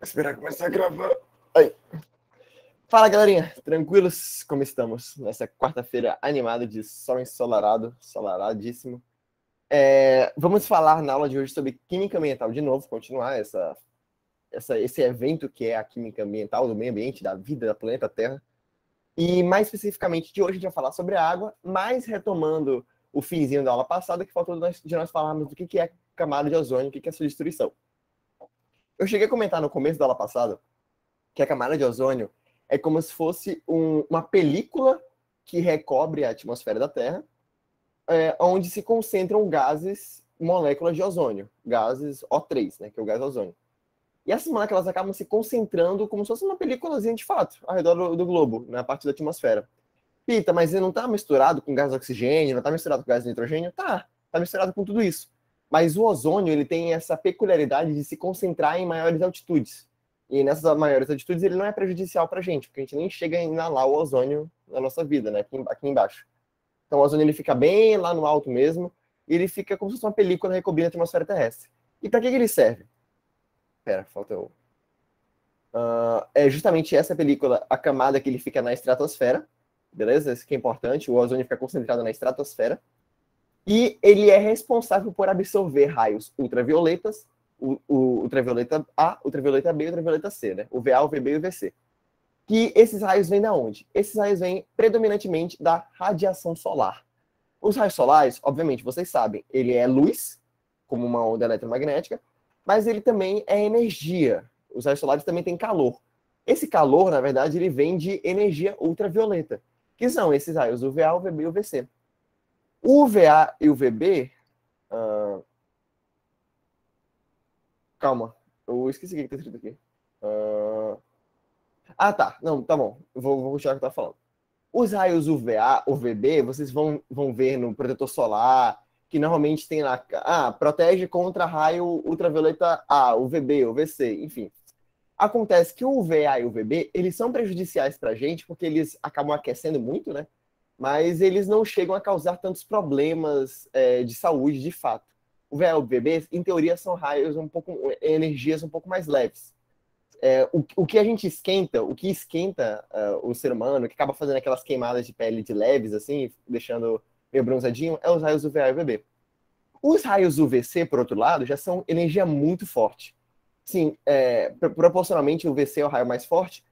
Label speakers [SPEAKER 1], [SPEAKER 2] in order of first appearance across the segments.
[SPEAKER 1] Esperar começar a gravar. Aí. Fala, galerinha. Tranquilos? Como estamos? Nessa quarta-feira animada de sol ensolarado, solaradíssimo. Vamos falar na aula de hoje sobre química ambiental de novo, continuar esse evento que é a química ambiental do meio ambiente, da vida, da planeta Terra. E mais especificamente de hoje a gente vai falar sobre a água, mas retomando o finzinho da aula passada, que faltou de nós falarmos do que é camada de ozônio, o que é a sua destruição. Eu cheguei a comentar no começo da aula passada que a camada de ozônio é como se fosse uma película que recobre a atmosfera da Terra, onde se concentram gases, moléculas de ozônio, gases O3, né, que é o gás ozônio. E essas moléculas acabam se concentrando como se fosse uma películazinha de fato, ao redor do globo, na parte da atmosfera. Pita, mas ele não está misturado com gás de oxigênio, não está misturado com gás de nitrogênio? Tá misturado com tudo isso. Mas o ozônio, ele tem essa peculiaridade de se concentrar em maiores altitudes. E nessas maiores altitudes ele não é prejudicial para a gente, porque a gente nem chega a inalar o ozônio na nossa vida, né? Aqui embaixo. Então o ozônio ele fica bem lá no alto mesmo, e ele fica como se fosse uma película recobrindo a atmosfera terrestre. E para que ele serve? Pera, falta eu. É justamente essa película, a camada que ele fica na estratosfera, beleza? Isso que é importante, o ozônio fica concentrado na estratosfera. E ele é responsável por absorver raios ultravioletas, o ultravioleta A, ultravioleta B e ultravioleta C, né? O VA, o VB e o VC. E esses raios vêm da onde? Esses raios vêm predominantemente da radiação solar. Os raios solares, obviamente, vocês sabem, ele é luz, como uma onda eletromagnética, mas ele também é energia. Os raios solares também têm calor. Esse calor, na verdade, ele vem de energia ultravioleta, que são esses raios, o VA, o VB e o VC. O VA e o VB... calma, eu esqueci o que está escrito aqui. Tá. Não, tá bom. Vou continuar o que eu estava falando. Os raios UVA, UVB, vocês vão ver no protetor solar, que normalmente tem lá, protege contra raio ultravioleta A, UVB, UVC, enfim. Acontece que o UVA e o UVB, eles são prejudiciais para a gente, porque eles acabam aquecendo muito, né? Mas eles não chegam a causar tantos problemas de saúde, de fato. O UVA e o UVB, em teoria, são raios energias um pouco mais leves. O que a gente esquenta, o que esquenta o ser humano, que acaba fazendo aquelas queimadas de pele de leves, assim, deixando meio bronzadinho, é os raios UVA e UVB. Os raios UVC, por outro lado, já são energia muito forte. Sim, proporcionalmente o UVC é o raio mais forte,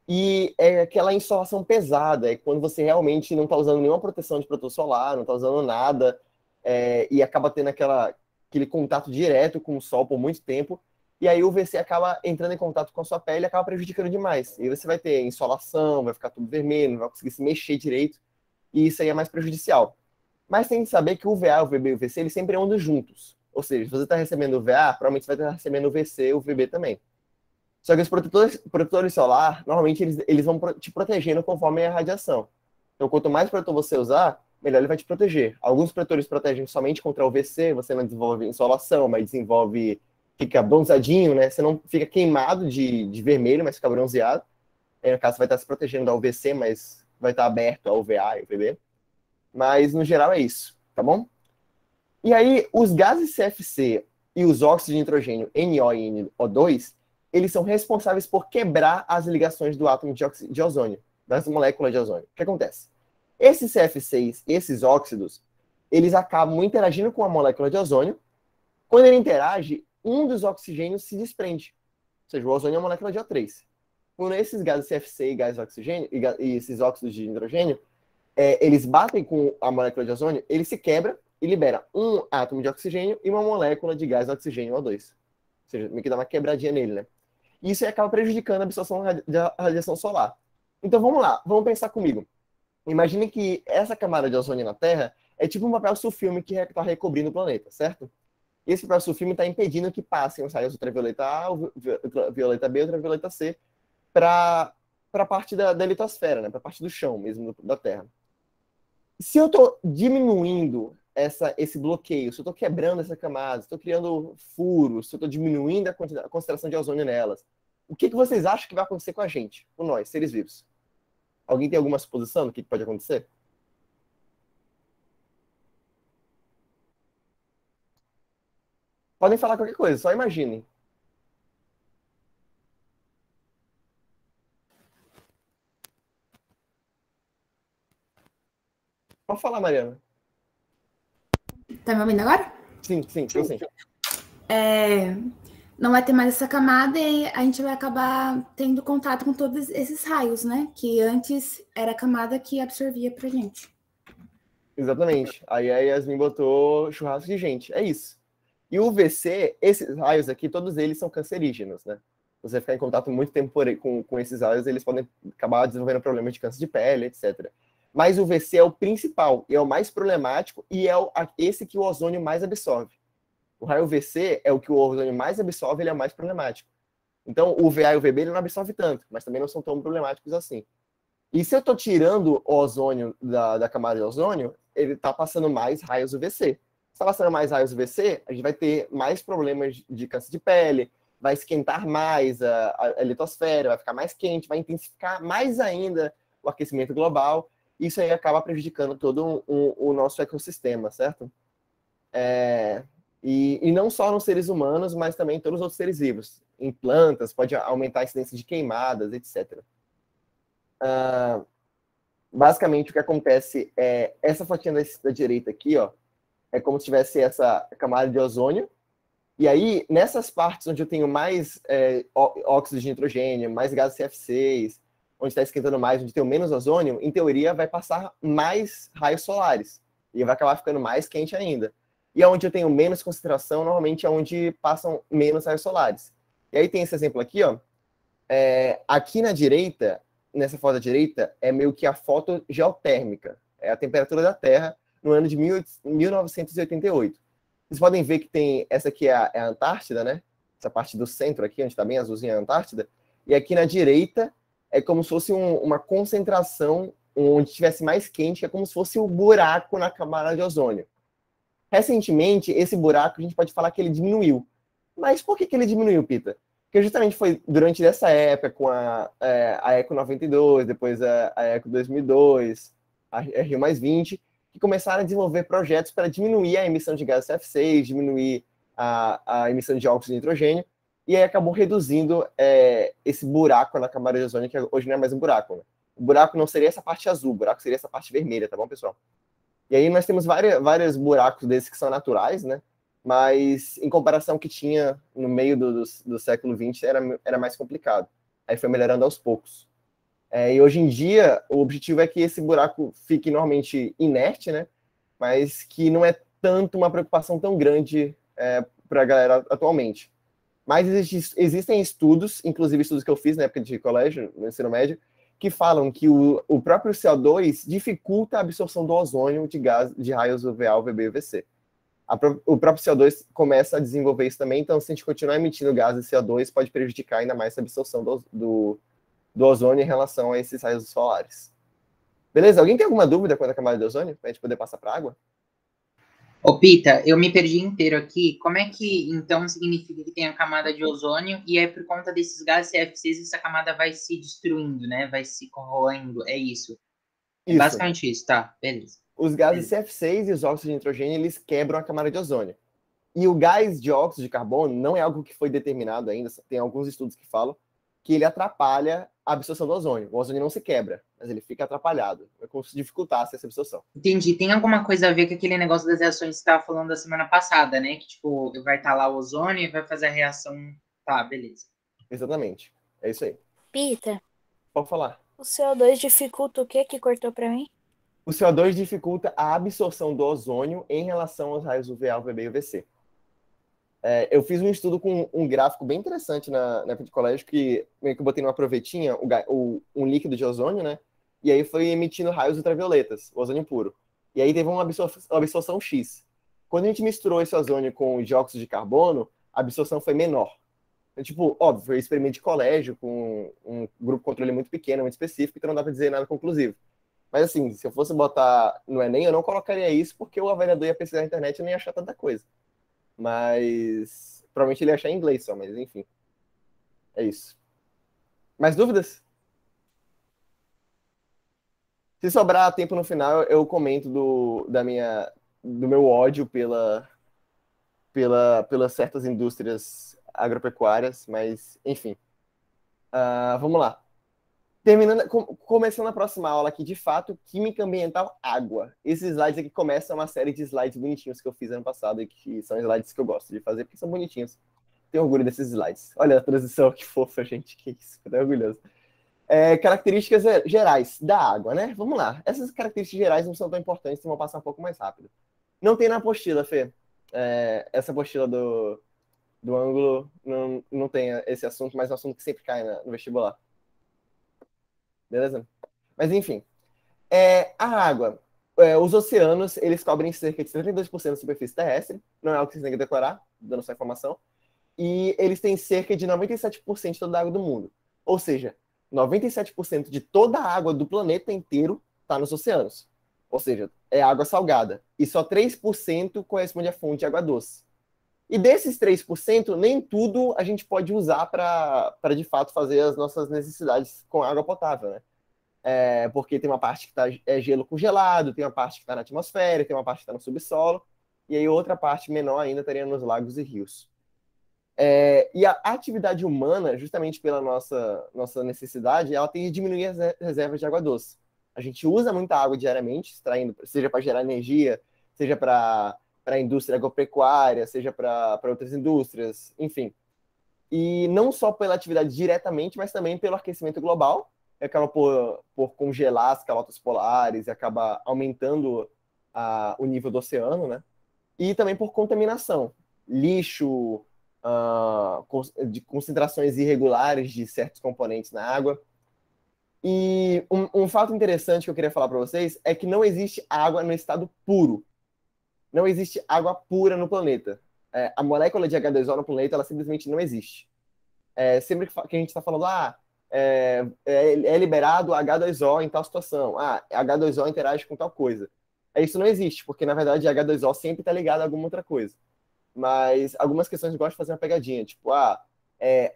[SPEAKER 1] e é aquela insolação pesada, é quando você realmente não está usando nenhuma proteção de protetor solar, não está usando nada, e acaba tendo aquele contato direto com o sol por muito tempo, e aí o UVC acaba entrando em contato com a sua pele e acaba prejudicando demais. E você vai ter insolação, vai ficar tudo vermelho, não vai conseguir se mexer direito, e isso aí é mais prejudicial. Mas tem que saber que o VA, o VB e o VC, eles sempre andam juntos. Ou seja, se você está recebendo o VA, provavelmente você vai estar recebendo o VC e o VB também. Só que os protetores solar, normalmente eles vão te protegendo conforme a radiação. Então, quanto mais protetor você usar, melhor ele vai te proteger. Alguns protetores protegem somente contra o UVC, você não desenvolve insolação, mas fica bronzeadinho, né? Você não fica queimado de vermelho, mas fica bronzeado. Aí, no caso, você vai estar se protegendo da UVC, mas vai estar aberto ao UVA e UVB. Mas, no geral, é isso, tá bom? E aí, os gases CFC e os óxidos de nitrogênio NO e NO2, eles são responsáveis por quebrar as ligações do átomo de ozônio, das moléculas de ozônio. O que acontece? Esses CFCs, esses óxidos, eles acabam interagindo com a molécula de ozônio. Quando ele interage, um dos oxigênios se desprende. Ou seja, o ozônio é uma molécula de O3. Quando esses gases CFC e gases de oxigênio, e esses óxidos de nitrogênio, eles batem com a molécula de ozônio, ele se quebra e libera um átomo de oxigênio e uma molécula de gás de oxigênio O2. Ou seja, meio que dá uma quebradinha nele, né? E isso aí acaba prejudicando a absorção da radiação solar. Então vamos lá, vamos pensar comigo. Imagine que essa camada de ozônio na Terra é tipo um papel sulfilme que está recobrindo o planeta, certo? E esse papel sulfilme está impedindo que passem os raios ultravioleta A, ultravioleta B e ultravioleta C para a parte da litosfera, né? Para a parte do chão mesmo da Terra. Se eu estou diminuindo esse bloqueio, se eu estou quebrando essa camada, se eu estou criando furos, se eu estou diminuindo a concentração de ozônio nelas, o que vocês acham que vai acontecer com a gente, com nós, seres vivos? Alguém tem alguma suposição do que pode acontecer? Podem falar qualquer coisa, só imaginem. Pode falar, Mariana.
[SPEAKER 2] Tá me ouvindo agora?
[SPEAKER 1] Sim, sim, sim.
[SPEAKER 2] Não vai ter mais essa camada e a gente vai acabar tendo contato com todos esses raios, né? Que antes era a camada que absorvia pra gente.
[SPEAKER 1] Exatamente. Aí a Yasmin botou churrasco de gente. É isso. E o UVC, esses raios aqui, todos eles são cancerígenos, né? Você ficar em contato muito tempo com esses raios, eles podem acabar desenvolvendo problemas de câncer de pele, etc. Mas o UVC é o principal e é o mais problemático e é esse que o ozônio mais absorve. O raio UVC é o que o ozônio mais absorve, ele é o mais problemático. Então, o UVA e o UVB ele não absorve tanto, mas também não são tão problemáticos assim. E se eu estou tirando o ozônio da camada de ozônio, ele está passando mais raios UVC. Se está passando mais raios UVC, a gente vai ter mais problemas de câncer de pele, vai esquentar mais a litosfera, vai ficar mais quente, vai intensificar mais ainda o aquecimento global. Isso aí acaba prejudicando todo o nosso ecossistema, certo? E não só nos seres humanos, mas também em todos os outros seres vivos. Em plantas, pode aumentar a incidência de queimadas, etc. Basicamente, o que acontece é essa fotinha da direita aqui, ó, é como se tivesse essa camada de ozônio. E aí, nessas partes onde eu tenho mais óxido de nitrogênio, mais gases CF6, onde está esquentando mais, onde tenho menos ozônio, em teoria vai passar mais raios solares. E vai acabar ficando mais quente ainda. E onde eu tenho menos concentração, normalmente é onde passam menos raios solares. E aí tem esse exemplo aqui, ó. Aqui na direita, nessa foto da direita, é meio que a foto geotérmica. É a temperatura da Terra no ano de 1988. Vocês podem ver que tem, essa aqui é a Antártida, né? Essa parte do centro aqui, onde está bem azulzinha a Antártida. E aqui na direita é como se fosse uma concentração onde estivesse mais quente, é como se fosse um buraco na camada de ozônio. Recentemente, esse buraco a gente pode falar que ele diminuiu. Mas por que ele diminuiu, Pita? Porque justamente foi durante essa época, com a Eco 92, depois a Eco 2002, a Rio Mais 20, que começaram a desenvolver projetos para diminuir a emissão de gases CF6, diminuir a emissão de óxido de nitrogênio, e aí acabou reduzindo esse buraco na camada de ozônio, que hoje não é mais um buraco. Né? O buraco não seria essa parte azul, o buraco seria essa parte vermelha, tá bom, pessoal? E aí nós temos vários buracos desses que são naturais, né? Mas em comparação que tinha no meio do século XX, era mais complicado. Aí foi melhorando aos poucos. E hoje em dia, o objetivo é que esse buraco fique normalmente inerte, né? Mas que não é tanto uma preocupação tão grande para a galera atualmente. Mas existem estudos, inclusive estudos que eu fiz na época de colégio, no ensino médio, que falam que o próprio CO2 dificulta a absorção do ozônio de gás de raios UVA, UVB e UVC. O próprio CO2 começa a desenvolver isso também, então se a gente continuar emitindo gases de CO2, pode prejudicar ainda mais a absorção do ozônio em relação a esses raios solares. Beleza? Alguém tem alguma dúvida quanto à camada de ozônio? Para a gente poder passar para a água?
[SPEAKER 3] Ô, Pita, eu me perdi inteiro aqui. Como é que, então, significa que tem a camada de ozônio e é por conta desses gases CFCs essa camada vai se destruindo, né? Vai se corroendo, é isso. É
[SPEAKER 1] Isso.
[SPEAKER 3] basicamente isso, tá? Beleza.
[SPEAKER 1] Os gases CF6 e os óxidos de nitrogênio, eles quebram a camada de ozônio. E o gás de óxido de carbono não é algo que foi determinado ainda, tem alguns estudos que falam que ele atrapalha a absorção do ozônio. O ozônio não se quebra, mas ele fica atrapalhado. É como se dificultasse essa absorção.
[SPEAKER 3] Entendi. Tem alguma coisa a ver com aquele negócio das reações que você estava falando da semana passada, né? Que, tipo, vai estar lá o ozônio e vai fazer a reação. Tá, beleza.
[SPEAKER 1] Exatamente. É isso aí.
[SPEAKER 4] Pita,
[SPEAKER 1] Pode falar.
[SPEAKER 4] o CO2 dificulta o que cortou pra mim?
[SPEAKER 1] O CO2 dificulta a absorção do ozônio em relação aos raios UVA, UVB e UVC. Eu fiz um estudo com um gráfico bem interessante na época de colégio, que meio que eu botei numa provetinha um líquido de ozônio, né? E aí foi emitindo raios ultravioletas, o ozônio puro. E aí teve uma absorção X. Quando a gente misturou esse ozônio com o dióxido de carbono, a absorção foi menor. Então, tipo, óbvio, foi um experimento de colégio, com um grupo de controle muito pequeno, muito específico, então não dá para dizer nada conclusivo. Mas assim, se eu fosse botar no Enem, eu não colocaria isso, porque o avaliador ia pesquisar na internet e não ia achar tanta coisa. Mas provavelmente ele ia achar em inglês só, mas enfim. É isso. Mais dúvidas? Se sobrar tempo no final, eu comento do meu ódio pelas certas indústrias agropecuárias, mas enfim. Vamos lá. Começando a próxima aula aqui, de fato, Química Ambiental, Água. Esses slides aqui começam uma série de slides bonitinhos que eu fiz ano passado e que são slides que eu gosto de fazer, porque são bonitinhos. Tenho orgulho desses slides. Olha a transição, que fofa, gente. Que isso, tô orgulhoso. Características gerais da água, né? Vamos lá. Essas características gerais não são tão importantes, então vou passar um pouco mais rápido. Não tem na apostila, Fê. Essa apostila do ângulo não tem esse assunto, mas é um assunto que sempre cai no vestibular. Beleza? Mas, enfim. A água. Os oceanos, eles cobrem cerca de 72% da superfície terrestre. Não é algo que vocês têm que decorar, dando essa informação. E eles têm cerca de 97% de toda a água do mundo. Ou seja, 97% de toda a água do planeta inteiro está nos oceanos. Ou seja, é água salgada. E só 3% corresponde à fonte de água doce. E desses 3%, nem tudo a gente pode usar para de fato fazer as nossas necessidades com água potável, né? Porque tem uma parte que é gelo congelado, tem uma parte que está na atmosfera, tem uma parte que está no subsolo, e aí outra parte menor ainda estaria nos lagos e rios. E a atividade humana, justamente pela nossa necessidade, ela tem de diminuir as reservas de água doce. A gente usa muita água diariamente, extraindo, seja para gerar energia, seja para a indústria agropecuária, seja para outras indústrias, enfim. E não só pela atividade diretamente, mas também pelo aquecimento global, que acaba por congelar as calotas polares e acaba aumentando o nível do oceano, né? E também por contaminação, lixo, de concentrações irregulares de certos componentes na água. E um fato interessante que eu queria falar para vocês é que não existe água no estado puro. Não existe água pura no planeta. A molécula de H2O no planeta, ela simplesmente não existe. Sempre que a gente está falando, é liberado H2O em tal situação, H2O interage com tal coisa. Isso não existe, porque na verdade H2O sempre está ligado a alguma outra coisa. Mas algumas questões eu gosto de fazer uma pegadinha, tipo, a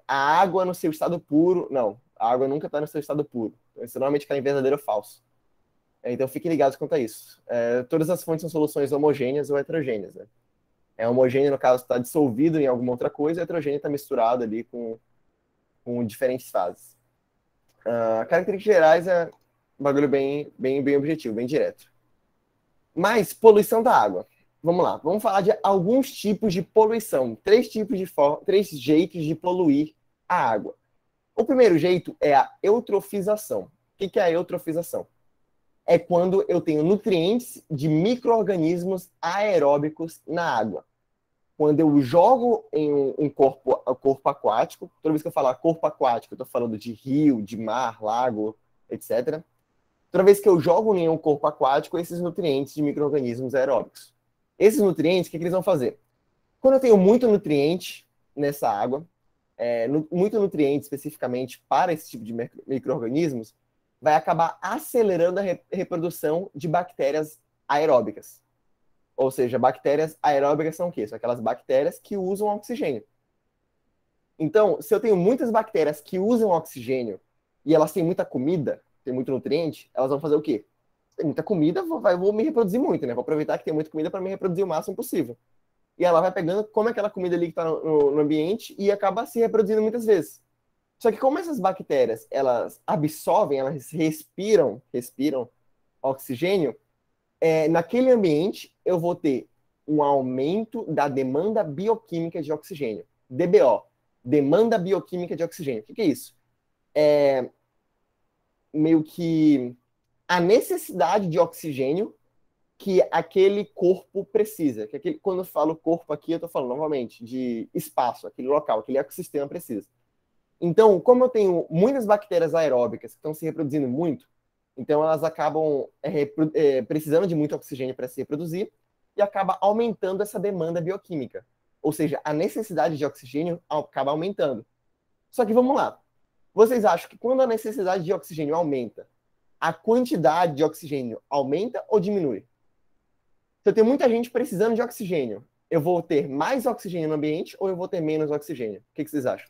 [SPEAKER 1] água no seu estado puro. Não, a água nunca está no seu estado puro. Isso normalmente cai em verdadeiro ou falso. Então fiquem ligados quanto a isso. Todas as fontes são soluções homogêneas ou heterogêneas, né? Homogêneo, no caso, está dissolvido em alguma outra coisa, e heterogêneo está misturado ali com diferentes fases. Características gerais é um bagulho bem objetivo, bem direto. Mas, poluição da água. Vamos lá, vamos falar de alguns tipos de poluição. Três jeitos de poluir a água. O primeiro jeito é a eutrofização. O que é a eutrofização? É quando eu tenho nutrientes de micro-organismos aeróbicos na água. Quando eu jogo em um corpo aquático, toda vez que eu falar corpo aquático, eu estou falando de rio, de mar, lago, etc. Toda vez que eu jogo em um corpo aquático, esses nutrientes de micro-organismos aeróbicos. Esses nutrientes, o que eles vão fazer? Quando eu tenho muito nutriente nessa água, muito nutriente especificamente para esse tipo de micro-organismos, vai acabar acelerando a reprodução de bactérias aeróbicas. Ou seja, bactérias aeróbicas são o quê? São aquelas bactérias que usam oxigênio. Então, se eu tenho muitas bactérias que usam oxigênio e elas têm muita comida, tem muito nutriente, elas vão fazer o quê? Tem muita comida, vou me reproduzir muito, né? Vou aproveitar que tem muita comida para me reproduzir o máximo possível. E ela vai pegando, come aquela comida ali que está no ambiente e acaba se reproduzindo muitas vezes. Só que como essas bactérias, elas absorvem, elas respiram oxigênio, naquele ambiente eu vou ter um aumento da demanda bioquímica de oxigênio. DBO, demanda bioquímica de oxigênio. O que é isso? Meio que a necessidade de oxigênio que aquele corpo precisa. Quando eu falo corpo aqui, eu estou falando novamente de espaço, aquele local, aquele ecossistema precisa. Então, como eu tenho muitas bactérias aeróbicas que estão se reproduzindo muito, então elas acabam precisando de muito oxigênio para se reproduzir e acaba aumentando essa demanda bioquímica. Ou seja, a necessidade de oxigênio acaba aumentando. Só que vamos lá. Vocês acham que quando a necessidade de oxigênio aumenta, a quantidade de oxigênio aumenta ou diminui? Se eu tenho muita gente precisando de oxigênio, eu vou ter mais oxigênio no ambiente ou eu vou ter menos oxigênio? O que vocês acham?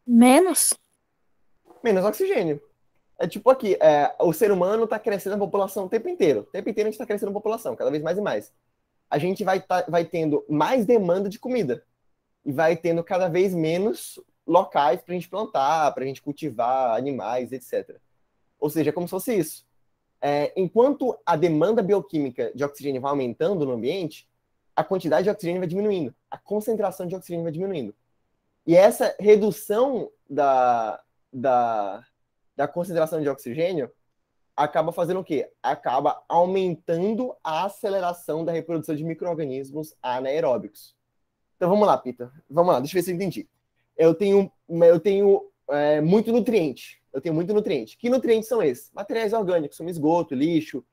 [SPEAKER 4] Menos?
[SPEAKER 1] Menos oxigênio. Tipo aqui, o ser humano está crescendo a população o tempo inteiro. O tempo inteiro a gente está crescendo a população, cada vez mais e mais. A gente vai tendo mais demanda de comida. E vai tendo cada vez menos locais para a gente plantar, para a gente cultivar animais, etc. Ou seja, é como se fosse isso. Enquanto a demanda bioquímica de oxigênio vai aumentando no ambiente, a quantidade de oxigênio vai diminuindo, a concentração de oxigênio vai diminuindo. E essa redução da concentração de oxigênio acaba fazendo o quê? Acaba aumentando a aceleração da reprodução de micro-organismos anaeróbicos. Então vamos lá, Pita. Vamos lá, deixa eu ver se eu entendi. Eu tenho muito nutriente. Que nutrientes são esses? Materiais orgânicos, como esgoto, lixo,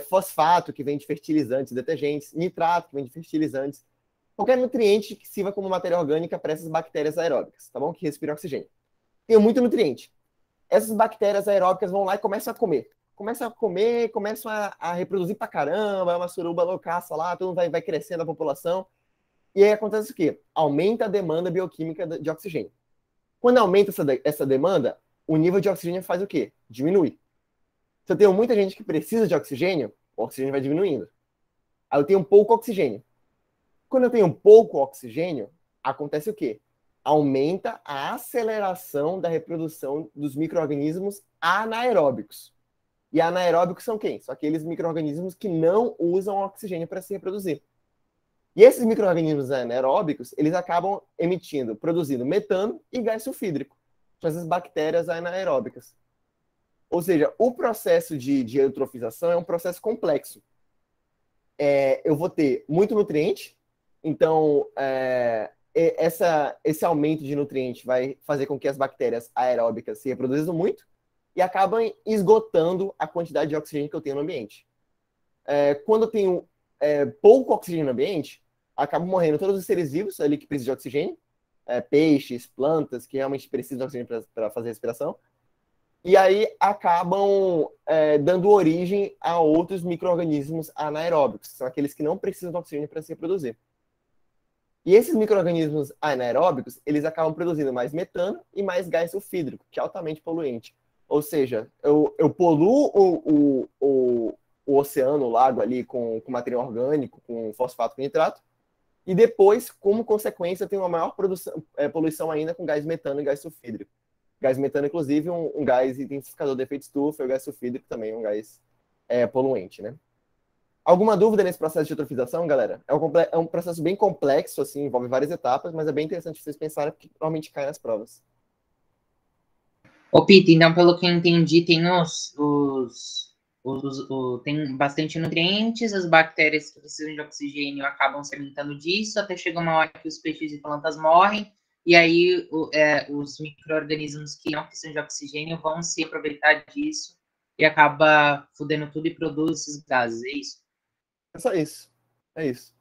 [SPEAKER 1] fosfato, que vem de fertilizantes, detergentes, nitrato, que vem de fertilizantes. Qualquer nutriente que sirva como matéria orgânica para essas bactérias aeróbicas, tá bom? Que respiram oxigênio. Tenho muito nutriente. Essas bactérias aeróbicas vão lá e começam a comer. Começam a reproduzir pra caramba, é uma suruba loucaça lá, todo mundo vai crescendo a população. E aí acontece o quê? Aumenta a demanda bioquímica de oxigênio. Quando aumenta essa demanda, o nível de oxigênio faz o quê? Diminui. Se eu tenho muita gente que precisa de oxigênio, o oxigênio vai diminuindo. Aí eu tenho pouco oxigênio. Quando eu tenho pouco oxigênio, acontece o quê? Aumenta a aceleração da reprodução dos micro-organismos anaeróbicos. E anaeróbicos são quem? São aqueles micro-organismos que não usam oxigênio para se reproduzir. E esses micro-organismos anaeróbicos, eles acabam produzindo metano e gás sulfídrico. São essas bactérias anaeróbicas. Ou seja, o processo de eutrofização é um processo complexo. Eu vou ter muito nutriente, então esse aumento de nutriente vai fazer com que as bactérias aeróbicas se reproduzam muito e acabam esgotando a quantidade de oxigênio que eu tenho no ambiente. Quando eu tenho pouco oxigênio no ambiente, acabam morrendo todos os seres vivos ali que precisam de oxigênio, peixes, plantas, que realmente precisam de oxigênio para fazer respiração, e aí acabam dando origem a outros micro-organismos anaeróbicos, que são aqueles que não precisam de oxigênio para se reproduzir. E esses micro-organismos anaeróbicos, eles acabam produzindo mais metano e mais gás sulfídrico, que é altamente poluente. Ou seja, eu poluo o oceano, o lago ali com material orgânico, com fosfato, com nitrato, e depois, como consequência, tem uma maior poluição ainda com gás metano e gás sulfídrico. Gás metano, inclusive, um gás intensificador de efeito estufa, e o gás sulfídrico também um gás poluente, né? Alguma dúvida nesse processo de eutrofização, galera? É um processo bem complexo, assim, envolve várias etapas, mas é bem interessante vocês pensarem, porque normalmente cai nas provas.
[SPEAKER 3] Ô, Pita, então, pelo que eu entendi, tem tem bastante nutrientes, as bactérias que precisam de oxigênio acabam se alimentando disso, até chega uma hora que os peixes e plantas morrem, e aí os micro-organismos que não precisam de oxigênio vão se aproveitar disso e acaba fudendo tudo e produz esses gases, é isso?
[SPEAKER 1] É só isso. É isso.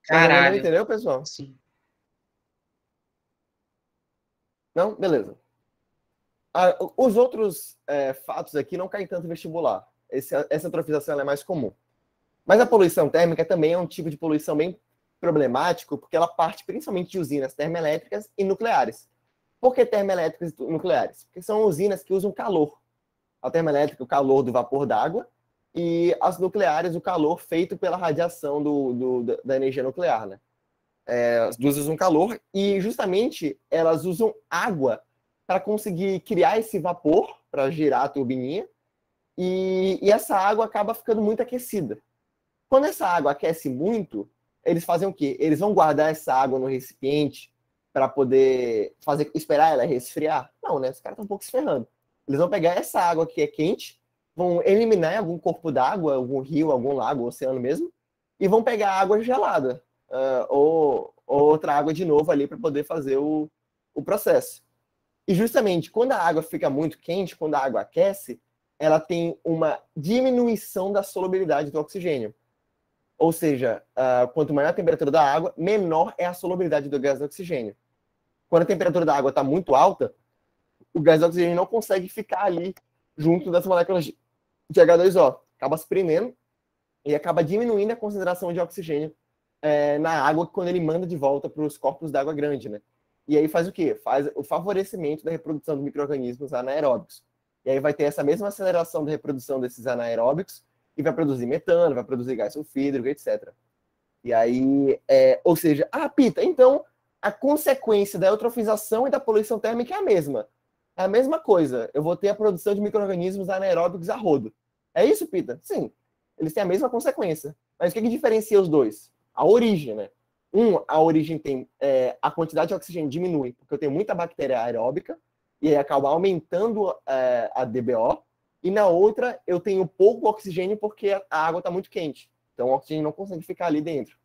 [SPEAKER 3] Caralho.
[SPEAKER 1] Entendeu, pessoal?
[SPEAKER 3] Sim.
[SPEAKER 1] Não? Beleza. Os outros fatos aqui não caem tanto no vestibular. Essa eutrofização é mais comum. Mas a poluição térmica também é um tipo de poluição bem problemático, porque ela parte principalmente de usinas termoelétricas e nucleares. Por que termoelétricas e nucleares? Porque são usinas que usam calor. A termoelétrica, o calor do vapor d'água, e as nucleares, o calor feito pela radiação da energia nuclear, né? As duas usam calor e justamente elas usam água para conseguir criar esse vapor, para girar a turbininha, e essa água acaba ficando muito aquecida. Quando essa água aquece muito, eles fazem o quê? Eles vão guardar essa água no recipiente para poder esperar ela resfriar? Não, né? Os caras estão um pouco se ferrando. Eles vão pegar essa água que é quente, vão eliminar em algum corpo d'água, algum rio, algum lago, oceano mesmo, e vão pegar água gelada, ou outra água de novo ali para poder fazer o processo. E justamente quando a água fica muito quente, quando a água aquece, ela tem uma diminuição da solubilidade do oxigênio. Ou seja, quanto maior a temperatura da água, menor é a solubilidade do gás de oxigênio. Quando a temperatura da água está muito alta, o gás de oxigênio não consegue ficar ali junto das moléculas de H2O. Acaba se prendendo e acaba diminuindo a concentração de oxigênio na água quando ele manda de volta para os corpos d'água grande, né? E aí faz o quê? Faz o favorecimento da reprodução de micro-organismos anaeróbicos. E aí vai ter essa mesma aceleração da reprodução desses anaeróbicos e vai produzir metano, vai produzir gás sulfídrico, etc. E aí, ou seja, Pita, então a consequência da eutrofização e da poluição térmica é a mesma. É a mesma coisa. Eu vou ter a produção de micro-organismos anaeróbicos a rodo. É isso, Pita? Sim. Eles têm a mesma consequência. Mas o que diferencia os dois? A origem, né? A origem tem... a quantidade de oxigênio diminui, porque eu tenho muita bactéria aeróbica, e aí acaba aumentando a DBO. E na outra, eu tenho pouco oxigênio porque a água está muito quente. Então, o oxigênio não consegue ficar ali dentro.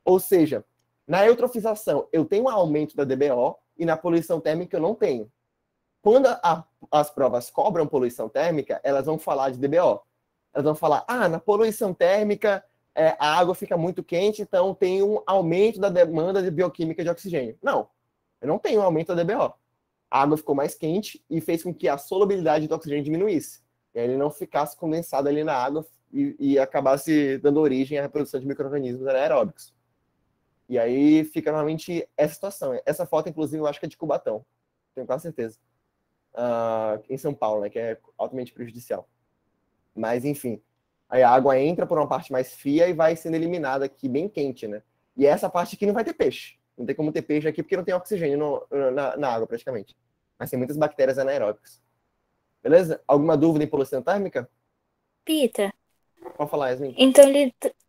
[SPEAKER 1] Ou seja, na eutrofização, eu tenho um aumento da DBO, e na poluição térmica eu não tenho. Quando as provas cobram poluição térmica, elas vão falar de DBO. Elas vão falar, na poluição térmica, a água fica muito quente, então tem um aumento da demanda de bioquímica de oxigênio. Não, eu não tenho um aumento da DBO. A água ficou mais quente e fez com que a solubilidade do oxigênio diminuísse. E aí ele não ficasse condensado ali na água e acabasse dando origem à reprodução de micro-organismos anaeróbicos. E aí fica normalmente essa situação. Essa foto, inclusive, eu acho que é de Cubatão. Tenho quase certeza. Em São Paulo, né, que é altamente prejudicial. Mas, enfim, aí a água entra por uma parte mais fria e vai sendo eliminada aqui, bem quente, né? E essa parte aqui não vai ter peixe. Não tem como ter peixe aqui porque não tem oxigênio na água, praticamente. Mas tem muitas bactérias anaeróbicas. Beleza? Alguma dúvida em poluição térmica?
[SPEAKER 4] Pita,
[SPEAKER 1] Pode falar, Yasmin.
[SPEAKER 4] então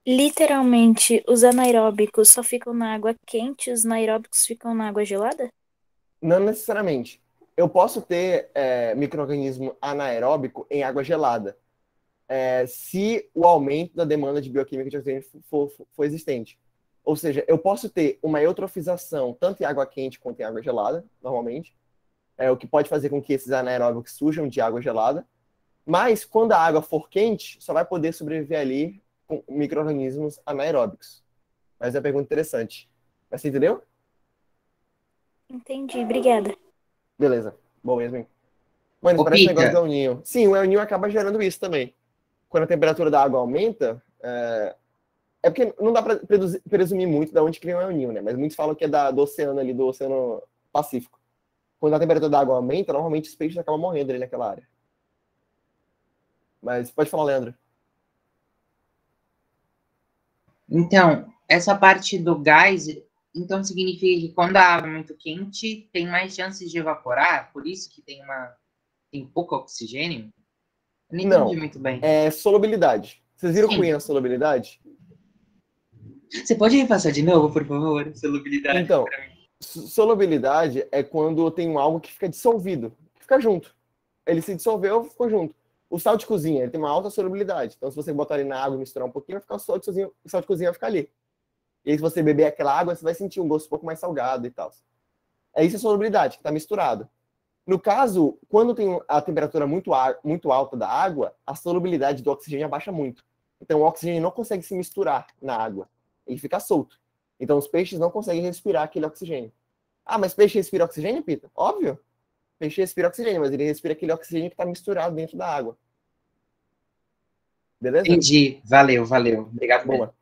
[SPEAKER 4] literalmente os anaeróbicos só ficam na água quente e os anaeróbicos ficam na água gelada?
[SPEAKER 1] Não necessariamente. Eu posso ter micro-organismo anaeróbico em água gelada, se o aumento da demanda de bioquímica de oxigênio for existente. Ou seja, eu posso ter uma eutrofização tanto em água quente quanto em água gelada, normalmente, o que pode fazer com que esses anaeróbicos surjam de água gelada. Mas, quando a água for quente, só vai poder sobreviver ali com micro-organismos anaeróbicos. Mas é uma pergunta interessante. Mas você entendeu?
[SPEAKER 4] Entendi, obrigada.
[SPEAKER 1] Beleza. Bom, Yasmin. Mano,
[SPEAKER 3] Ô,
[SPEAKER 1] parece um
[SPEAKER 3] Pita.
[SPEAKER 1] negócio do El Ninho. Sim, o El Ninho acaba gerando isso também. Quando a temperatura da água aumenta, é porque não dá para presumir muito de onde que vem o El Ninho, né? Mas muitos falam que é do oceano ali, do Oceano Pacífico. Quando a temperatura da água aumenta, normalmente os peixes acabam morrendo ali naquela área. Mas pode falar, Leandro.
[SPEAKER 3] Então, essa parte do gás, então significa que quando a água é muito quente, tem mais chances de evaporar, por isso que tem pouco oxigênio? Eu não entendi muito bem.
[SPEAKER 1] É solubilidade. Vocês viram
[SPEAKER 3] Sim.
[SPEAKER 1] o Queen na solubilidade?
[SPEAKER 3] Você pode repassar de novo, por favor? Solubilidade.
[SPEAKER 1] Então, solubilidade é quando tem algo que fica dissolvido, que fica junto. Ele se dissolveu, ficou junto. O sal de cozinha, ele tem uma alta solubilidade. Então, se você botar ele na água e misturar um pouquinho, vai ficar o sal de cozinha vai ficar ali. E aí, se você beber aquela água, você vai sentir um gosto um pouco mais salgado e tal. Isso é solubilidade, que está misturado. No caso, quando tem a temperatura muito alta da água, a solubilidade do oxigênio abaixa muito. Então, o oxigênio não consegue se misturar na água. Ele fica solto. Então, os peixes não conseguem respirar aquele oxigênio. Mas peixe respira oxigênio, Pita? Óbvio. Peixe respira oxigênio, mas ele respira aquele oxigênio que está misturado dentro da água. Beleza?
[SPEAKER 3] Entendi. Valeu. Obrigado.
[SPEAKER 1] Boa.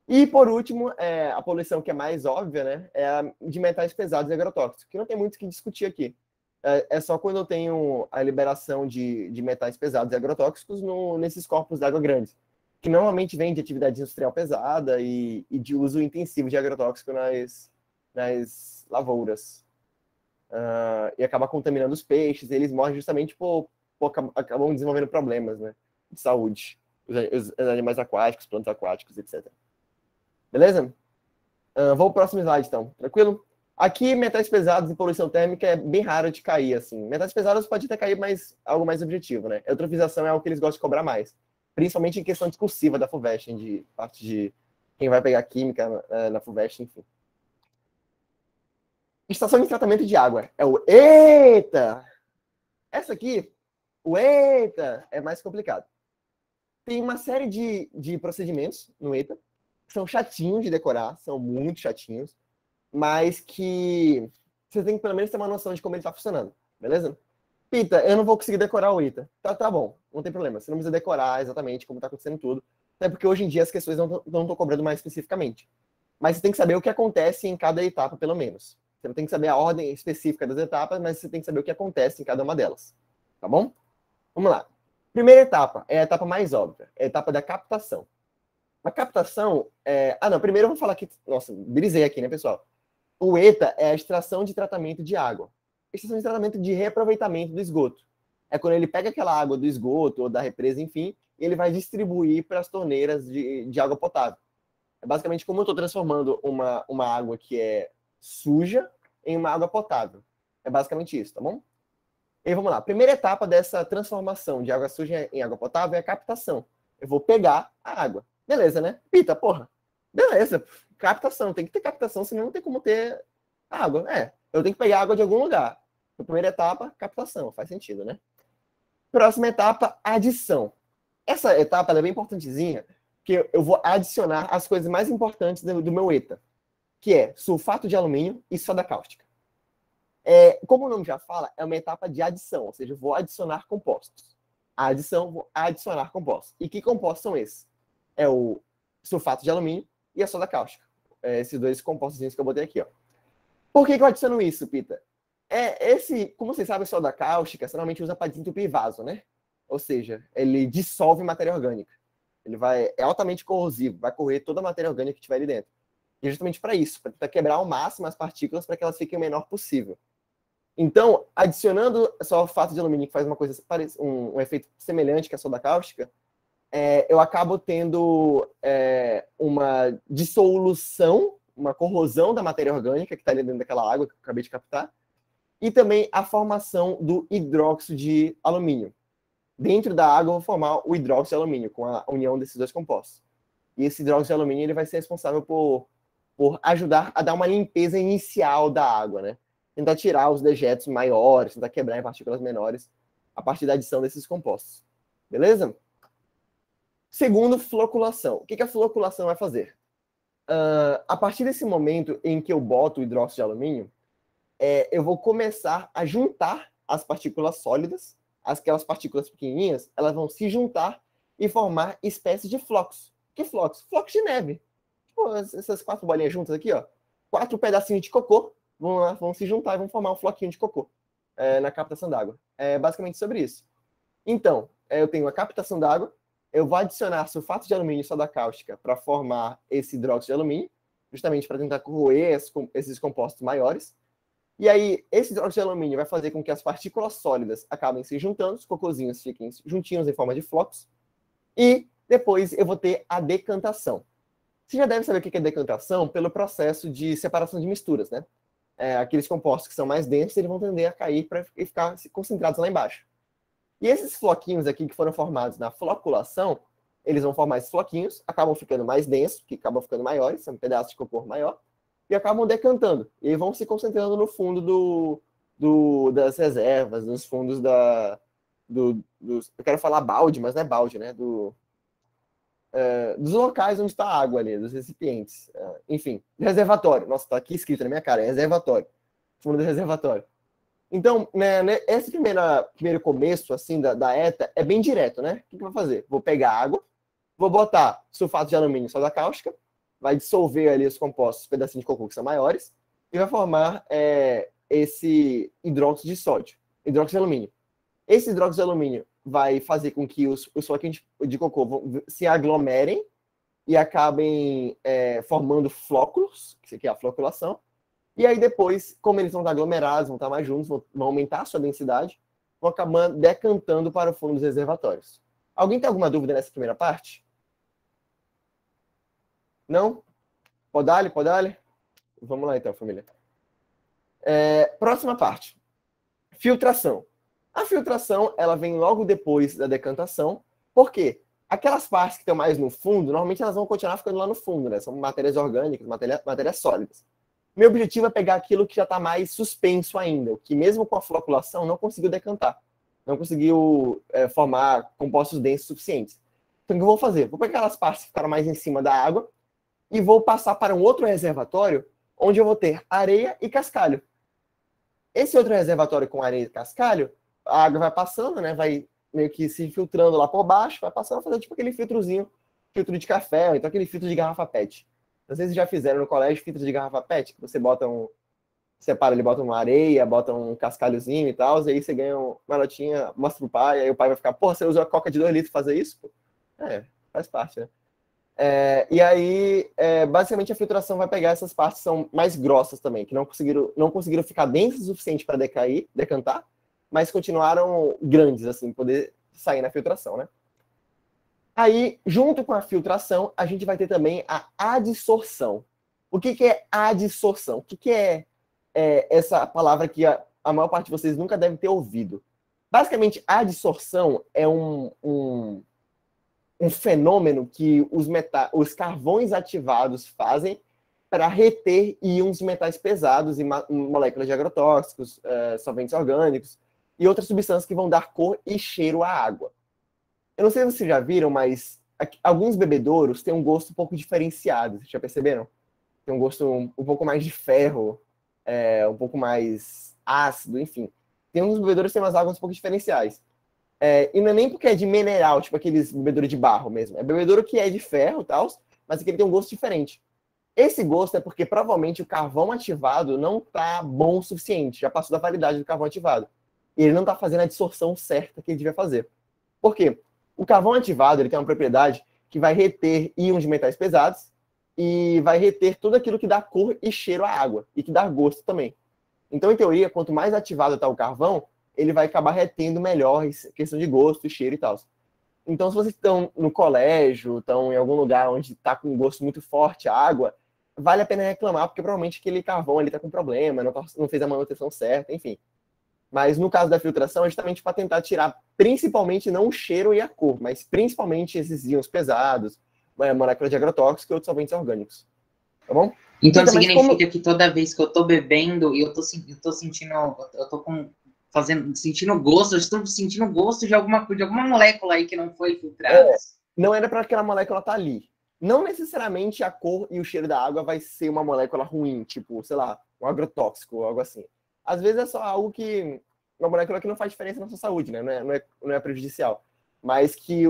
[SPEAKER 1] E, por último, a poluição que é mais óbvia, né? É a de metais pesados e agrotóxicos, que não tem muito o que discutir aqui. É só quando eu tenho a liberação de metais pesados e agrotóxicos nesses corpos d'água grandes, que normalmente vem de atividade industrial pesada e de uso intensivo de agrotóxico nas lavouras. E acaba contaminando os peixes, e eles morrem justamente acabam desenvolvendo problemas, né, de saúde. Os animais aquáticos, plantas aquáticos, etc. Beleza? Vou pro próximo slide, então. Tranquilo? Aqui, metais pesados e poluição térmica é bem raro de cair, assim. Metais pesados pode até cair, mas algo mais objetivo, né? Eutrofização é algo que eles gostam de cobrar mais. Principalmente em questão discursiva da FUVEST, de parte de quem vai pegar química na FUVEST, enfim. Estação de tratamento de água. É o EITA! Essa aqui, o EITA, é mais complicado. Tem uma série de procedimentos no EITA, que são chatinhos de decorar, são muito chatinhos, mas que você tem que pelo menos ter uma noção de como ele está funcionando, beleza? Pita, eu não vou conseguir decorar o EITA. Tá bom, não tem problema. Você não precisa decorar exatamente como está acontecendo tudo, até porque hoje em dia as questões não estão cobrando mais especificamente. Mas você tem que saber o que acontece em cada etapa, pelo menos. Você não tem que saber a ordem específica das etapas, mas você tem que saber o que acontece em cada uma delas. Tá bom? Vamos lá. Primeira etapa é a etapa mais óbvia, é a etapa da captação. A captação primeiro eu vou falar aqui. Nossa, brisei aqui, né, pessoal? O ETA é a extração de tratamento de água. Extração de tratamento de reaproveitamento do esgoto. É quando ele pega aquela água do esgoto ou da represa, enfim, e ele vai distribuir para as torneiras de água potável. É basicamente como eu estou transformando uma água que é suja em uma água potável. É basicamente isso, tá bom? E vamos lá. A primeira etapa dessa transformação de água suja em água potável é a captação. Eu vou pegar a água. Beleza, né? Pita, porra. Beleza. Captação. Tem que ter captação, senão não tem como ter água. Eu tenho que pegar água de algum lugar. A primeira etapa, captação. Faz sentido, né? Próxima etapa, adição. Essa etapa ela é bem importantezinha, porque eu vou adicionar as coisas mais importantes do meu ETA, que é sulfato de alumínio e soda cáustica. Como o nome já fala, é uma etapa de adição, ou seja, eu vou adicionar compostos. A adição, vou adicionar compostos. E que compostos são esses? É o sulfato de alumínio e a soda cáustica. Esses dois compostos que eu botei aqui, ó. Por que eu adiciono isso, Pita? Como vocês sabem, a soda cáustica, você normalmente usa para desentupir vaso, né? Ou seja, ele dissolve matéria orgânica. É altamente corrosivo, vai correr toda a matéria orgânica que tiver ali dentro. E justamente para isso, para tentar quebrar ao máximo as partículas para que elas fiquem o menor possível. Então, adicionando só o sulfato de alumínio, que faz um efeito semelhante que a soda cáustica, eu acabo tendo uma dissolução, uma corrosão da matéria orgânica que está ali dentro daquela água que eu acabei de captar, e também a formação do hidróxido de alumínio. Dentro da água, eu vou formar o hidróxido de alumínio, com a união desses dois compostos. E esse hidróxido de alumínio ele vai ser responsável por ajudar a dar uma limpeza inicial da água, né? Tentar tirar os dejetos maiores, tentar quebrar em partículas menores a partir da adição desses compostos. Beleza? Segundo, floculação. O que a floculação vai fazer? A partir desse momento em que eu boto o hidróxido de alumínio, eu vou começar a juntar as partículas sólidas, aquelas partículas pequenininhas, elas vão se juntar e formar espécies de flocos. Que flocos? Flocos de neve. Tipo, essas 4 bolinhas juntas aqui, ó. 4 pedacinhos de cocô vão se juntar e vão formar um floquinho de cocô na captação d'água. É basicamente sobre isso. Então, eu tenho a captação d'água, eu vou adicionar sulfato de alumínio e soda cáustica para formar esse hidróxido de alumínio, justamente para tentar corroer esses compostos maiores. E aí, esse hidróxido de alumínio vai fazer com que as partículas sólidas acabem se juntando, os cocôzinhos fiquem juntinhos em forma de flocos, e depois eu vou ter a decantação. Você já deve saber o que é decantação pelo processo de separação de misturas, né? Aqueles compostos que são mais densos, eles vão tender a cair para ficar concentrados lá embaixo. E esses floquinhos aqui que foram formados na floculação, eles vão formar esses floquinhos, acabam ficando mais densos, que acabam ficando maiores, são pedaços de cocô maior, e acabam decantando. E vão se concentrando no fundo das reservas, nos fundos eu quero falar balde, mas não é balde, né? Dos locais onde está a água ali, dos recipientes. Enfim, reservatório. Nossa, está aqui escrito na minha cara, é reservatório. Fundo do reservatório. Então, né, esse primeiro começo assim, da ETA é bem direto, né? O que eu vou fazer? Vou pegar água, vou botar sulfato de alumínio e soda cáustica, vai dissolver ali os compostos, pedacinhos de cocô que são maiores, e vai formar esse hidróxido de sódio, hidróxido de alumínio. Esse hidróxido de alumínio vai fazer com que os floquinhos de cocô se aglomerem e acabem formando flóculos, que aqui é a floculação. E aí depois, como eles vão estar aglomerados, vão estar mais juntos, vão aumentar a sua densidade, vão acabar decantando para o fundo dos reservatórios. Alguém tem alguma dúvida nessa primeira parte? Não? Podale? Vamos lá então, família. Próxima parte. Filtração. A filtração, ela vem logo depois da decantação. Por quê? Aquelas partes que estão mais no fundo, normalmente elas vão continuar ficando lá no fundo, né? São matérias orgânicas, matérias sólidas. Meu objetivo é pegar aquilo que já está mais suspenso ainda, o que mesmo com a floculação não conseguiu decantar. Não conseguiu formar compostos densos suficientes. Então o que eu vou fazer? Vou pegar aquelas partes que ficaram mais em cima da água e vou passar para um outro reservatório, onde eu vou ter areia e cascalho. Esse outro reservatório com areia e cascalho, a água vai passando, né? Vai meio que se filtrando lá por baixo, vai passando a fazer tipo aquele filtrozinho, filtro de café, ou então aquele filtro de garrafa PET. Não sei se já fizeram no colégio filtro de garrafa PET, que você separa, ele bota uma areia, bota um cascalhozinho e tal, e aí você ganha uma notinha, mostra pro pai, aí o pai vai ficar, pô, você usou a coca de 2 litros pra fazer isso? Pô? Faz parte, né? E aí, basicamente, a filtração vai pegar essas partes que são mais grossas também, que não conseguiram ficar densas o suficiente para decantar, mas continuaram grandes, assim, poder sair na filtração, né? Aí, junto com a filtração, a gente vai ter também a adsorção. O que é adsorção? O que é essa palavra que a maior parte de vocês nunca deve ter ouvido? Basicamente, a adsorção é um fenômeno que os carvões ativados fazem para reter íons de metais pesados e moléculas de agrotóxicos, solventes orgânicos e outras substâncias que vão dar cor e cheiro à água. Eu não sei se vocês já viram, mas alguns bebedouros têm um gosto um pouco diferenciado. Vocês já perceberam? Tem um gosto um pouco mais de ferro, um pouco mais ácido, enfim. Tem uns bebedouros que têm umas águas um pouco diferenciais. E não é nem porque é de mineral, tipo aqueles bebedouros de barro mesmo. É bebedouro que é de ferro e tal, mas que ele tem um gosto diferente. Esse gosto é porque provavelmente o carvão ativado não está bom o suficiente, já passou da validade do carvão ativado. E ele não está fazendo a dissorção certa que ele devia fazer. Por quê? O carvão ativado ele tem uma propriedade que vai reter íons de metais pesados e vai reter tudo aquilo que dá cor e cheiro à água, e que dá gosto também. Então, em teoria, quanto mais ativado está o carvão, ele vai acabar retendo melhor questão de gosto, cheiro e tal. Então, se vocês estão no colégio, estão em algum lugar onde está com um gosto muito forte a água, vale a pena reclamar, porque provavelmente aquele carvão ali está com problema, não fez a manutenção certa, enfim. Mas no caso da filtração, é justamente para tentar tirar principalmente não o cheiro e a cor, mas principalmente esses íons pesados, moléculas de agrotóxicos e outros solventes orgânicos. Tá bom?
[SPEAKER 3] Então significa que toda vez que eu tô bebendo e eu tô sentindo, eu tô sentindo gosto, eu estou sentindo gosto de alguma molécula aí que não foi filtrada.
[SPEAKER 1] Não era para aquela molécula estar ali. Não necessariamente a cor e o cheiro da água vai ser uma molécula ruim, tipo, sei lá, um agrotóxico ou algo assim. Às vezes é só algo uma molécula que não faz diferença na sua saúde, né? Não é prejudicial. Mas que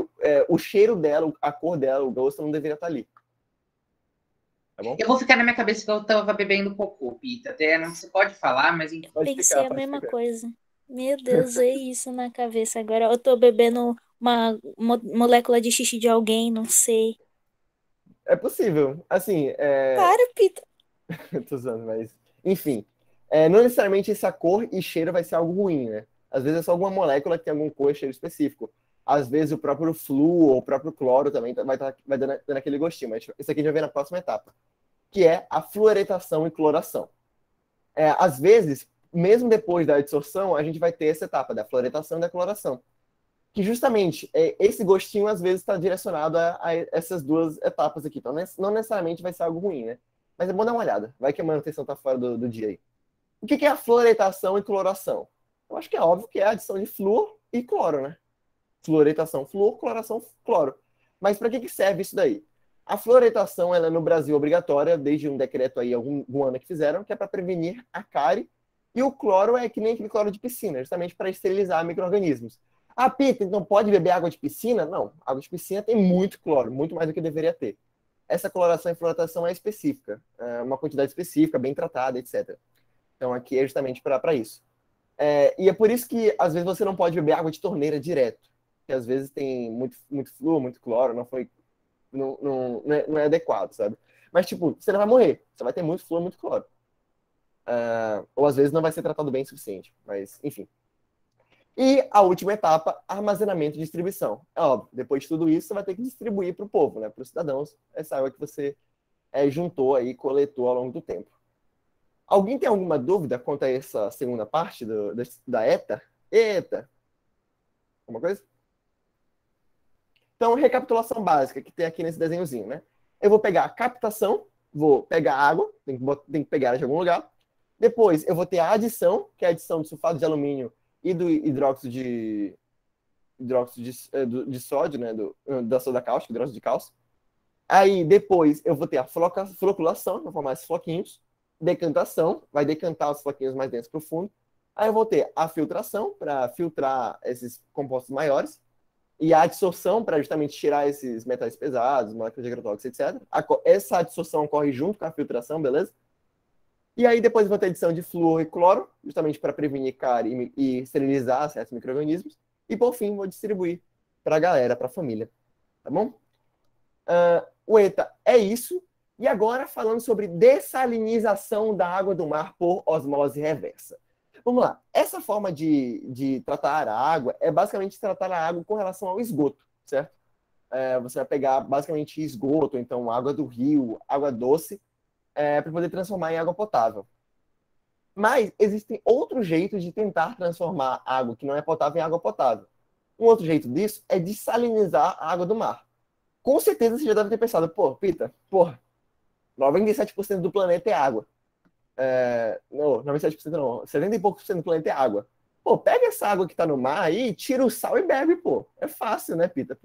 [SPEAKER 1] o cheiro dela, a cor dela, o gosto não deveria estar ali. Tá bom?
[SPEAKER 3] Eu vou ficar na minha cabeça que eu tava bebendo cocô, Pita. Até não se pode falar, mas...
[SPEAKER 4] Eu pensei a mesma coisa. Meu Deus, é isso na cabeça agora. Eu tô bebendo uma molécula de xixi de alguém, não sei.
[SPEAKER 1] É possível. Assim,
[SPEAKER 4] Para, Pita.
[SPEAKER 1] Tô usando, mas... Enfim. Não necessariamente essa cor e cheiro vai ser algo ruim, né? Às vezes é só alguma molécula que tem algum cor e cheiro específico. Às vezes o próprio flúor ou o próprio cloro também vai dando aquele gostinho. Mas isso aqui a gente vai ver na próxima etapa, que é a fluoretação e cloração. Às vezes, mesmo depois da adsorção, a gente vai ter essa etapa da fluoretação e da cloração. Que justamente esse gostinho às vezes está direcionado a essas duas etapas aqui. Então não necessariamente vai ser algo ruim, né? Mas é bom dar uma olhada. Vai que a manutenção está fora do dia aí. O que é a fluoretação e cloração? Eu acho que é óbvio que é a adição de flúor e cloro, né? Fluoretação, flúor, cloração, cloro. Mas para que serve isso daí? A fluoretação, ela é no Brasil obrigatória, desde um decreto aí, algum ano que fizeram, que é para prevenir a cárie. E o cloro é que nem aquele cloro de piscina, justamente para esterilizar micro-organismos. Ah, Pita, então pode beber água de piscina? Não, água de piscina tem muito cloro, muito mais do que deveria ter. Essa cloração e fluoretação é específica, uma quantidade específica, bem tratada, etc. Então aqui é justamente para isso. E é por isso que às vezes você não pode beber água de torneira direto, porque às vezes tem muito flúor, muito cloro, não é adequado, sabe? Mas tipo, você não vai morrer, você vai ter muito flúor, muito cloro. Ou às vezes não vai ser tratado bem o suficiente, mas enfim. E a última etapa, armazenamento e distribuição. É óbvio, depois de tudo isso, você vai ter que distribuir para o povo, né? Para os cidadãos, essa água que você juntou aí, coletou ao longo do tempo. Alguém tem alguma dúvida quanto a essa segunda parte da ETA? ETA! Alguma coisa? Então, recapitulação básica que tem aqui nesse desenhozinho, né? Eu vou pegar a captação, vou pegar a água, tem que pegar ela de algum lugar. Depois, eu vou ter a adição, que é a adição de sulfato de alumínio e do hidróxido de sódio, né? Da soda cáustica, hidróxido de cálcio. Aí, depois, eu vou ter a floculação, para formar esses floquinhos. Decantação, vai decantar os floquinhos mais densos para o fundo. Aí eu vou ter a filtração, para filtrar esses compostos maiores. E a adsorção, para justamente tirar esses metais pesados, moléculas de agrotóxicos, etc. Essa adsorção ocorre junto com a filtração, beleza? E aí depois eu vou ter adição de flúor e cloro, justamente para prevenir cárie e esterilizar certos micro-organismos. E por fim, vou distribuir para a galera, para a família. Tá bom? o ETA é isso. E agora falando sobre dessalinização da água do mar por osmose reversa. Vamos lá. Essa forma de tratar a água é basicamente tratar a água com relação ao esgoto, certo? Você vai pegar basicamente esgoto, então água do rio, água doce, para poder transformar em água potável. Mas existem outros jeitos de tentar transformar água que não é potável em água potável. Um outro jeito disso é desalinizar a água do mar. Com certeza você já deve ter pensado, Pita, 97% do planeta é água. Não, 97% não, 70 e poucos por cento do planeta é água. Pega essa água que tá no mar aí, tira o sal e bebe, É fácil, né, Pita?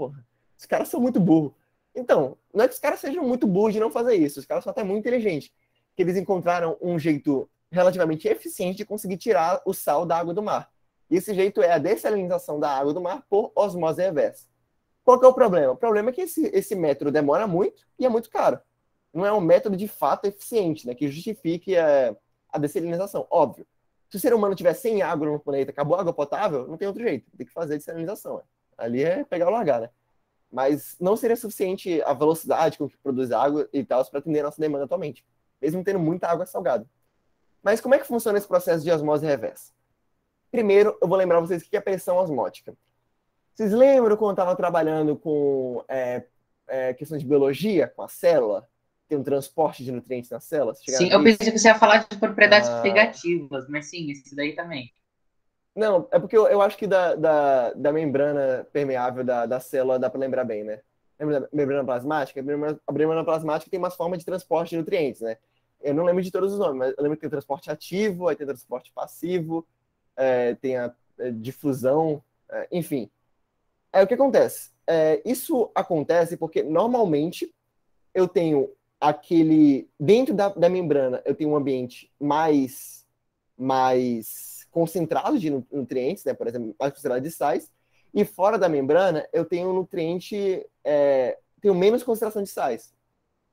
[SPEAKER 1] Os caras são muito burros. Então, não é que os caras sejam muito burros de não fazer isso, os caras são até muito inteligentes. Que eles encontraram um jeito relativamente eficiente de conseguir tirar o sal da água do mar. E esse jeito é a dessalinização da água do mar por osmose reversa. Qual que é o problema? O problema é que esse método demora muito e é muito caro. Não é um método de fato eficiente, né, que justifique a dessalinização. Óbvio. Se o ser humano tiver sem água no planeta, acabou a água potável, não tem outro jeito. Tem que fazer a dessalinização. Ali é pegar ou largar, né? Mas não seria suficiente a velocidade com que produz água e tal para atender a nossa demanda atualmente, mesmo tendo muita água salgada. Mas como é que funciona esse processo de osmose reversa? Primeiro, eu vou lembrar vocês o que é pressão osmótica. Vocês lembram quando eu estava trabalhando com questão de biologia, com a célula? Tem um transporte de nutrientes na célula?
[SPEAKER 3] Sim, eu pensei que você ia falar de propriedades negativas, mas sim, isso daí também.
[SPEAKER 1] Não, é porque eu acho que da membrana permeável da célula dá para lembrar bem, né? Lembra da membrana plasmática? A membrana plasmática tem umas formas de transporte de nutrientes, né? Eu não lembro de todos os nomes, mas eu lembro que tem o transporte ativo, aí tem o transporte passivo, tem a difusão, enfim. O que acontece? Isso acontece porque, normalmente, eu tenho dentro da membrana, eu tenho um ambiente mais concentrado de nutrientes, né? Por exemplo, mais concentrado de sais, e fora da membrana, eu tenho nutriente, tenho menos concentração de sais.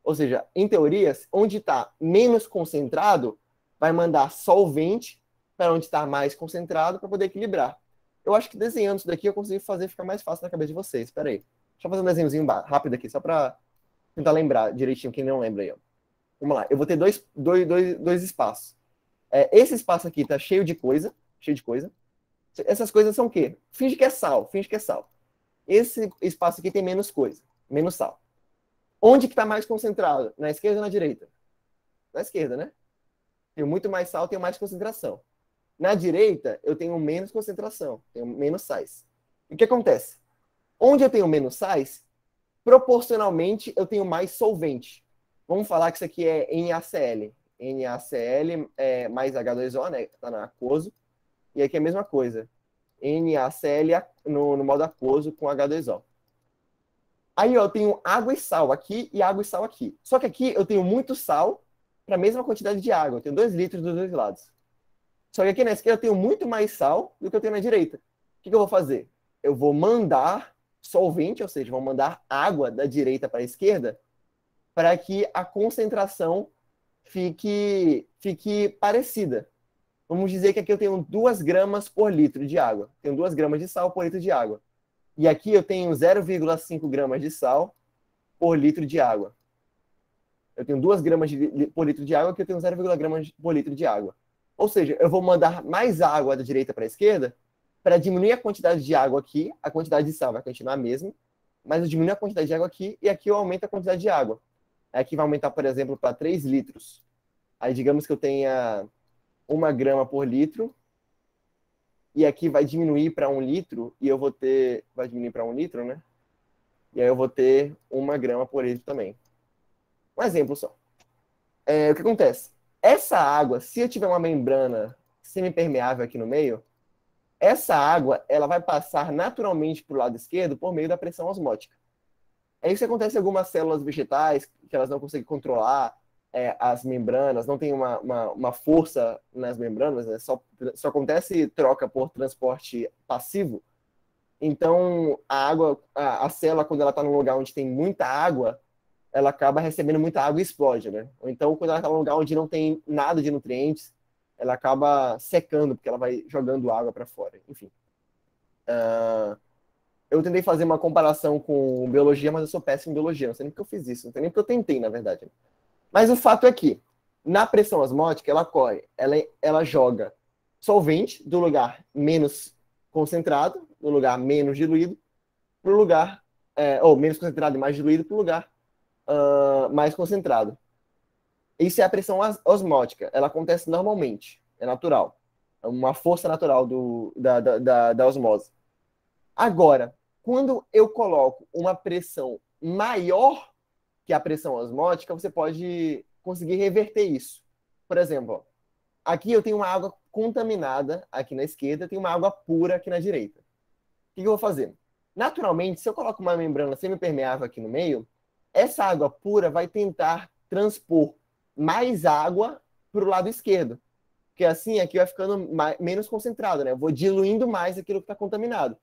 [SPEAKER 1] Ou seja, em teoria, onde está menos concentrado, vai mandar solvente para onde está mais concentrado para poder equilibrar. Eu acho que desenhando isso daqui eu consigo ficar mais fácil na cabeça de vocês. Espera aí. Deixa eu fazer um desenhozinho rápido aqui, só para tentar lembrar direitinho, quem não lembra aí. Ó. Vamos lá. Eu vou ter dois espaços. Esse espaço aqui está cheio de coisa. Essas coisas são o quê? Finge que é sal. Esse espaço aqui tem menos coisa, menos sal. Onde que está mais concentrado? Na esquerda ou na direita? Na esquerda, né? Tenho muito mais sal, tenho mais concentração. Na direita, eu tenho menos concentração, tenho menos sais. E o que acontece? Onde eu tenho menos sais, proporcionalmente eu tenho mais solvente. Vamos falar que isso aqui é NaCl. NaCl é mais H2O, né? Está no aquoso. E aqui é a mesma coisa. NaCl no modo aquoso com H2O. Aí eu tenho água e sal aqui e água e sal aqui. Só que aqui eu tenho muito sal para a mesma quantidade de água. Eu tenho 2 litros dos dois lados. Só que aqui na esquerda eu tenho muito mais sal do que eu tenho na direita. O que eu vou fazer? Eu vou mandar solvente, ou seja, vou mandar água da direita para a esquerda para que a concentração fique parecida. Vamos dizer que aqui eu tenho 2 gramas por litro de água. Tenho 2 gramas de sal por litro de água. E aqui eu tenho 0,5 gramas de sal por litro de água. Eu tenho 2 gramas por litro de água, aqui eu tenho 0,5 gramas por litro de água. Ou seja, eu vou mandar mais água da direita para a esquerda para diminuir a quantidade de água aqui, a quantidade de sal vai continuar a mesma, mas eu diminuo a quantidade de água aqui e aqui eu aumento a quantidade de água. Aqui vai aumentar, por exemplo, para 3 litros. Aí digamos que eu tenha 1 grama por litro, e aqui vai diminuir para 1 litro, e eu vou ter... Vai diminuir para 1 litro, né? E aí eu vou ter 1 grama por litro também. Um exemplo só. O que acontece? Essa água, se eu tiver uma membrana semipermeável aqui no meio, essa água ela vai passar naturalmente para o lado esquerdo por meio da pressão osmótica. É isso que acontece em algumas células vegetais, que elas não conseguem controlar as membranas, não tem uma força nas membranas, né? Só acontece troca por transporte passivo. Então, a célula, quando ela está num lugar onde tem muita água, ela acaba recebendo muita água e explode, né? Ou então, quando ela está num lugar onde não tem nada de nutrientes, ela acaba secando, porque ela vai jogando água para fora. Enfim. eu tentei fazer uma comparação com biologia, mas eu sou péssimo em biologia. Não sei nem porque eu fiz isso. Não sei nem porque eu tentei, na verdade. Mas o fato é que, na pressão osmótica, ela corre, ela joga solvente do lugar menos concentrado, do lugar menos diluído, para o lugar, ou menos concentrado e mais diluído, para o lugar mais concentrado. Isso é a pressão osmótica. Ela acontece normalmente, é natural. É uma força natural da osmose. Agora, quando eu coloco uma pressão maior que a pressão osmótica, você pode conseguir reverter isso. Por exemplo, ó, aqui eu tenho uma água contaminada aqui na esquerda, tem uma água pura aqui na direita. O que eu vou fazer? Naturalmente, se eu coloco uma membrana semipermeável aqui no meio, essa água pura vai tentar transpor mais água para o lado esquerdo. Porque assim aqui vai ficando menos concentrado, né? Eu vou diluindo mais aquilo que está contaminado.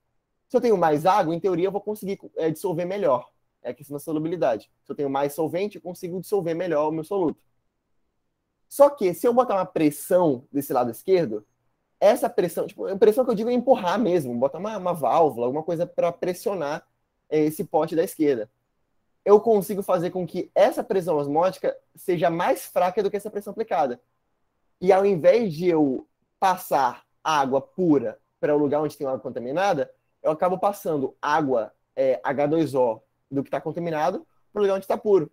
[SPEAKER 1] Se eu tenho mais água, em teoria eu vou conseguir dissolver melhor. É a questão da solubilidade. Se eu tenho mais solvente, eu consigo dissolver melhor o meu soluto. Só que se eu botar uma pressão desse lado esquerdo, essa pressão, tipo, a pressão que eu digo é empurrar mesmo, botar uma válvula, alguma coisa para pressionar esse pote da esquerda. Eu consigo fazer com que essa pressão osmótica seja mais fraca do que essa pressão aplicada. E ao invés de eu passar água pura para o lugar onde tem água contaminada, eu acabo passando água H2O do que está contaminado para o lugar onde está puro.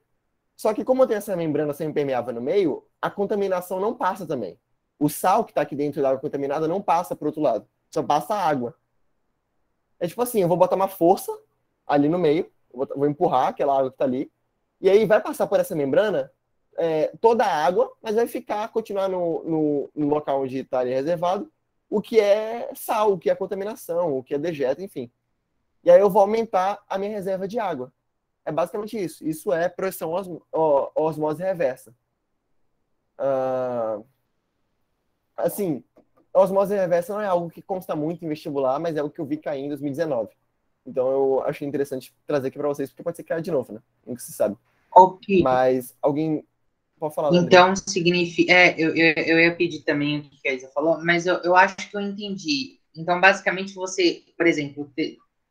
[SPEAKER 1] Só que como eu tenho essa membrana semipermeável no meio, a contaminação não passa também. O sal que está aqui dentro da água contaminada não passa para o outro lado, só passa água. É tipo assim, eu vou botar uma força ali no meio, vou empurrar aquela água que está ali, e aí vai passar por essa membrana toda a água, mas vai continuar no local onde está ali reservado, o que é sal, o que é contaminação, o que é dejeto, enfim. E aí eu vou aumentar a minha reserva de água. É basicamente isso. Isso é pressão osmose reversa. Assim, a osmose reversa não é algo que consta muito em vestibular, mas é algo que eu vi cair em 2019. Então eu achei interessante trazer aqui para vocês, porque pode ser que caia de novo, né? Nunca se sabe.
[SPEAKER 3] Ok.
[SPEAKER 1] Mas alguém pode falar, Leandro?
[SPEAKER 3] Então, significa. Eu ia pedir também o que a Isa falou, mas eu acho que eu entendi. Então, basicamente, você, por exemplo,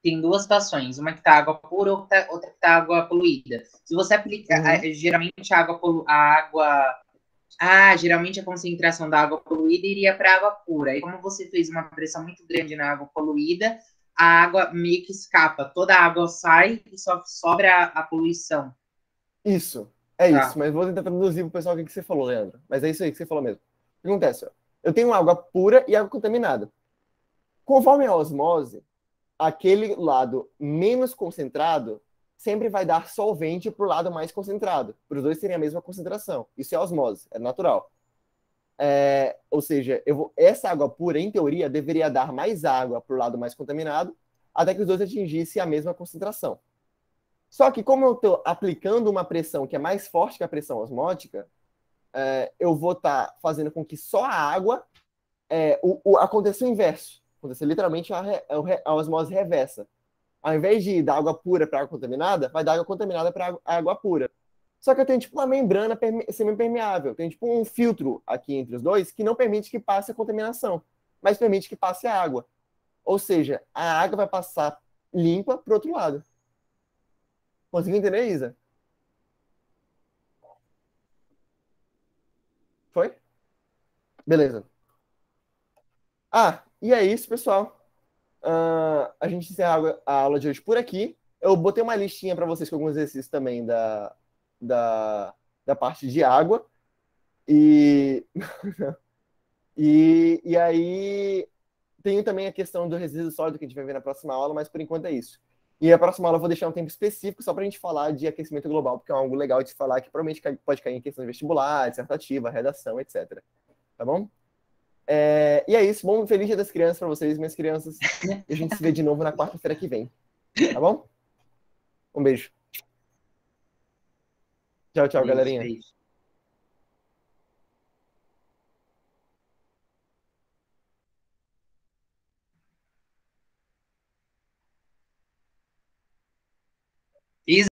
[SPEAKER 3] tem duas situações, uma que está água pura, outra que está água poluída. Se você aplicar, geralmente geralmente a concentração da água poluída iria para a água pura. E como você fez uma pressão muito grande na água poluída, a água meio que escapa, toda a água sai e só sobra a poluição.
[SPEAKER 1] Isso, é
[SPEAKER 3] Tá.
[SPEAKER 1] isso. Mas vou tentar traduzir para o pessoal o que você falou, Leandro. Mas é isso aí que você falou mesmo. O que acontece? Eu tenho água pura e água contaminada. Conforme a osmose, aquele lado menos concentrado sempre vai dar solvente para o lado mais concentrado. Para os dois terem a mesma concentração. Isso é osmose, é natural. Ou seja, essa água pura, em teoria, deveria dar mais água para o lado mais contaminado, até que os dois atingissem a mesma concentração. Só que como eu estou aplicando uma pressão que é mais forte que a pressão osmótica, eu vou estar fazendo com que só a água aconteça o inverso. Aconteça literalmente a osmose reversa. Ao invés de dar água pura para água contaminada, vai dar água contaminada para água pura. Só que eu tenho tipo uma membrana semipermeável, tem tipo um filtro aqui entre os dois que não permite que passe a contaminação, mas permite que passe a água. Ou seja, a água vai passar limpa para o outro lado. Conseguiu entender, Isa? Foi? Beleza. E é isso, pessoal. A gente encerra a aula de hoje por aqui. Eu botei uma listinha para vocês com alguns exercícios também da, da parte de água. E, e aí tenho também a questão do resíduo sólido que a gente vai ver na próxima aula, mas por enquanto é isso. E a próxima aula eu vou deixar um tempo específico só para a gente falar de aquecimento global, porque é algo legal de falar que provavelmente pode cair em questão de vestibular, dissertativa, redação, etc. Tá bom? E é isso. Bom, feliz Dia das Crianças para vocês, minhas crianças. E a gente se vê de novo na quarta-feira que vem. Tá bom? Um beijo. Tchau, tchau, galerinha.
[SPEAKER 3] Beijo.